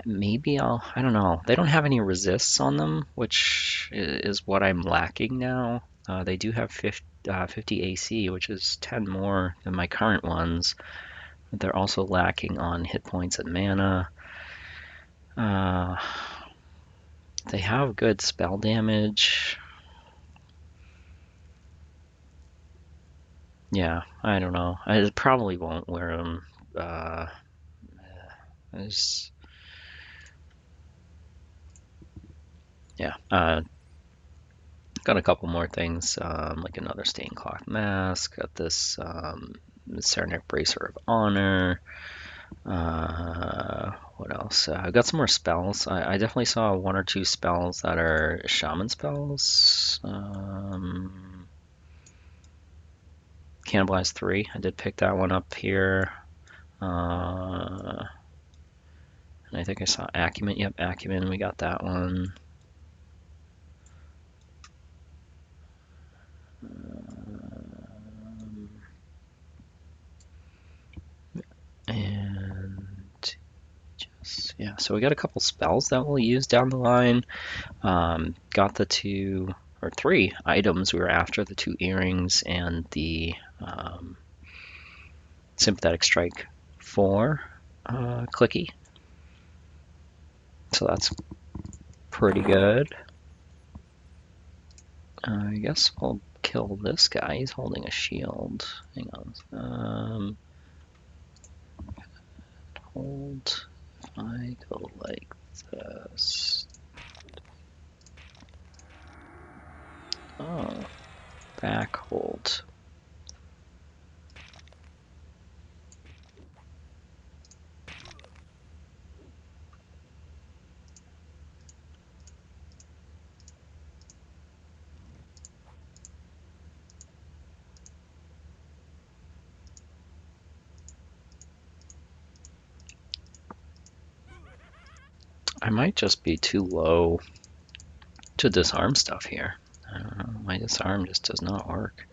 maybe I don't know. They don't have any resists on them, which is what I'm lacking now. They do have 50 AC, which is 10 more than my current ones. They're also lacking on hit points and mana. They have good spell damage. Yeah, I don't know. I probably won't wear them. Yeah. Got a couple more things, like another stained cloth mask. Got this Saranac Bracer of Honor. What else? I got some more spells. I definitely saw one or two spells that are Shaman spells. Cannibalize 3. I did pick that one up here. And I think I saw Acumen. Yep, Acumen. We got that one. And just, yeah, so we got a couple spells that we'll use down the line. Got the 2 or 3 items we were after, the 2 earrings and the Sympathetic Strike 4 clicky. So that's pretty good. I guess we'll kill this guy. He's holding a shield. Hang on. Hold. If I go like this. Oh, back hold. I might just be too low to disarm stuff here. I don't know. My disarm just does not work.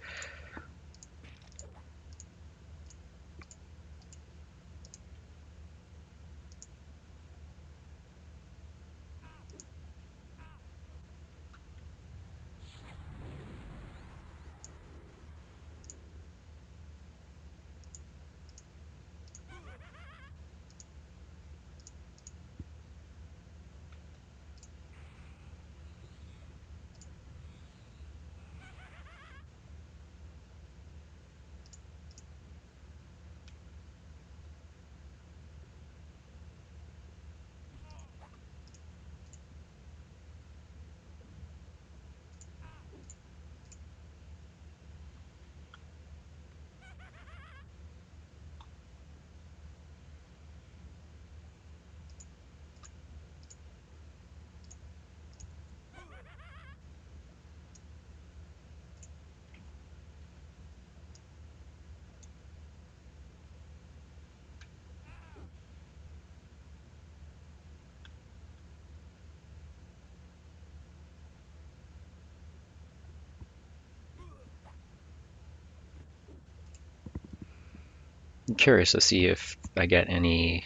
I'm curious to see if I get any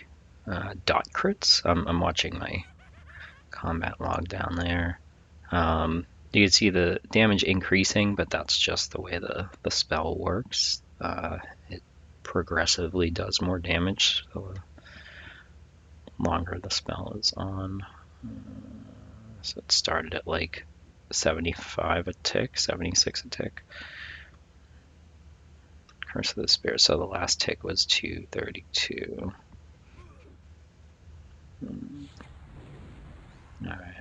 dot crits. I'm watching my combat log down there. You can see the damage increasing, but that's just the way the spell works. It progressively does more damage the longer the spell is on. So it started at like 75 a tick, 76 a tick. Curse of the Spirit, so the last tick was 232. Alright.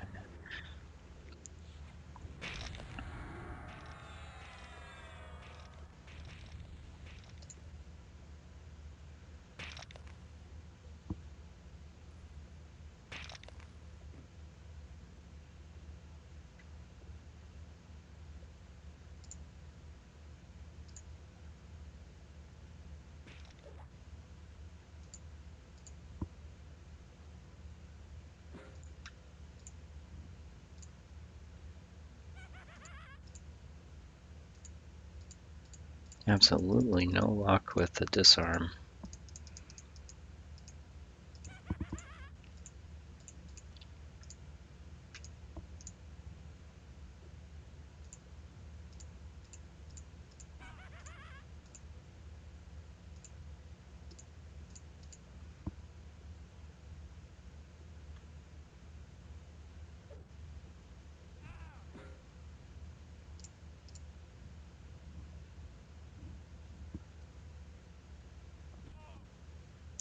Absolutely no luck with the disarm.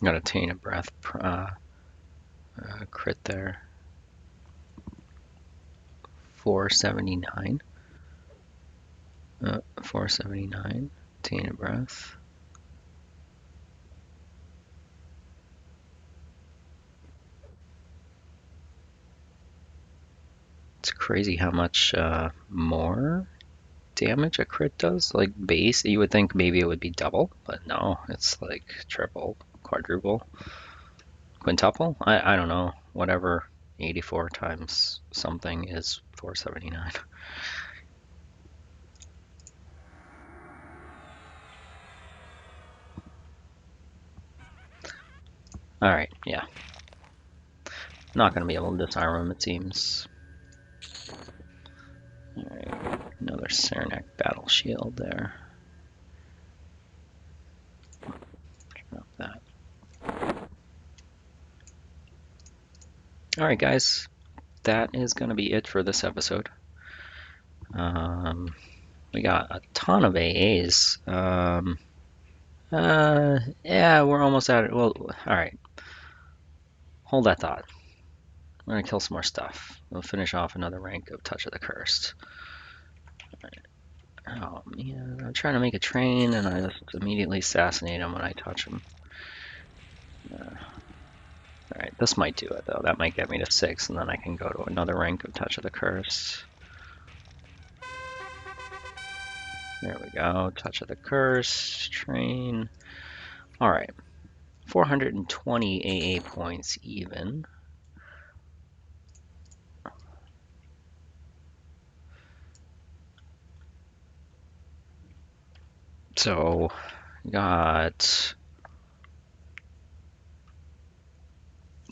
Got a Taint of Breath crit there. 479. 479. Taint of Breath. It's crazy how much more damage a crit does. Like base, you would think maybe it would be double, but no, it's like triple, quadruple, quintuple. I don't know. Whatever 84 times something is 479. Alright, yeah. Not gonna be able to disarm him, it seems. Alright, another Saranac battle shield there. Drop that. Alright guys, that is gonna be it for this episode. We got a ton of AAs. Yeah, we're almost at it. Well, alright. Hold that thought. We're gonna kill some more stuff. We'll finish off another rank of Touch of the Cursed. Oh man, I'm trying to make a train and I just immediately assassinate him when I touch him. Alright, this might do it though. That might get me to 6 and then I can go to another rank of Touch of the Curse. There we go, Touch of the Curse, train. Alright, 420 AA points even. So, got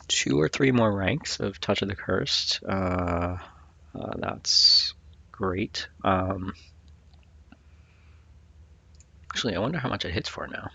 2 or 3 more ranks of Touch of the Cursed. That's great. Actually, I wonder how much it hits for now.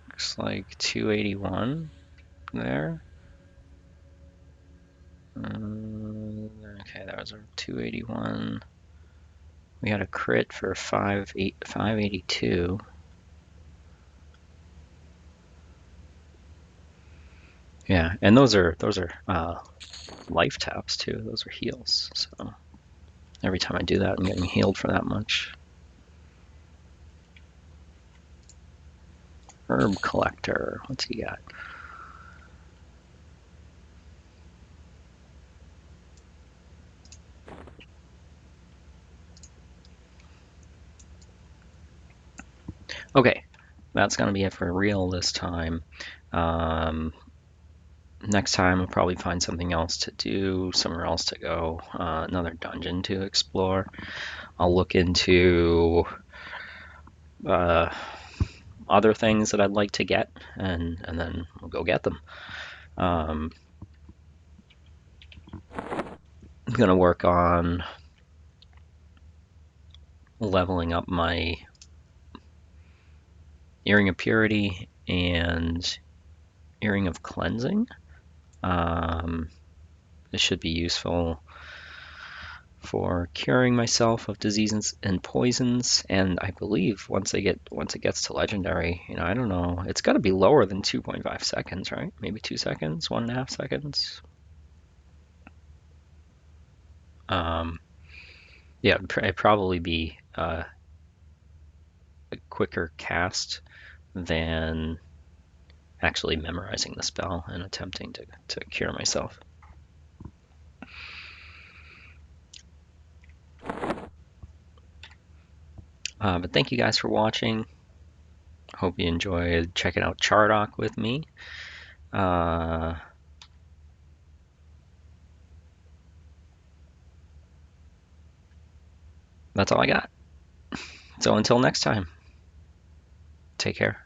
Looks like 281 there. Okay, that was our 281. We had a crit for 582. Yeah, and those are life taps too. Those are heals. So every time I do that, I'm getting healed for that much. Herb collector. What's he got? Okay, that's gonna be it for real this time. Next time I'll probably find something else to do, somewhere else to go, another dungeon to explore. I'll look into uh, other things that I'd like to get, and then we'll go get them. I'm gonna work on leveling up my Earring of Purity and Earring of Cleansing. This should be useful for curing myself of diseases and poisons. And I believe once it gets to legendary, I don't know, it's got to be lower than 2.5 seconds, right? Maybe 2 seconds, 1.5 seconds. Yeah, it'd probably be a quicker cast than actually memorizing the spell and attempting to cure myself. But thank you guys for watching. Hope you enjoyed checking out Chardok with me. That's all I got. So until next time, take care.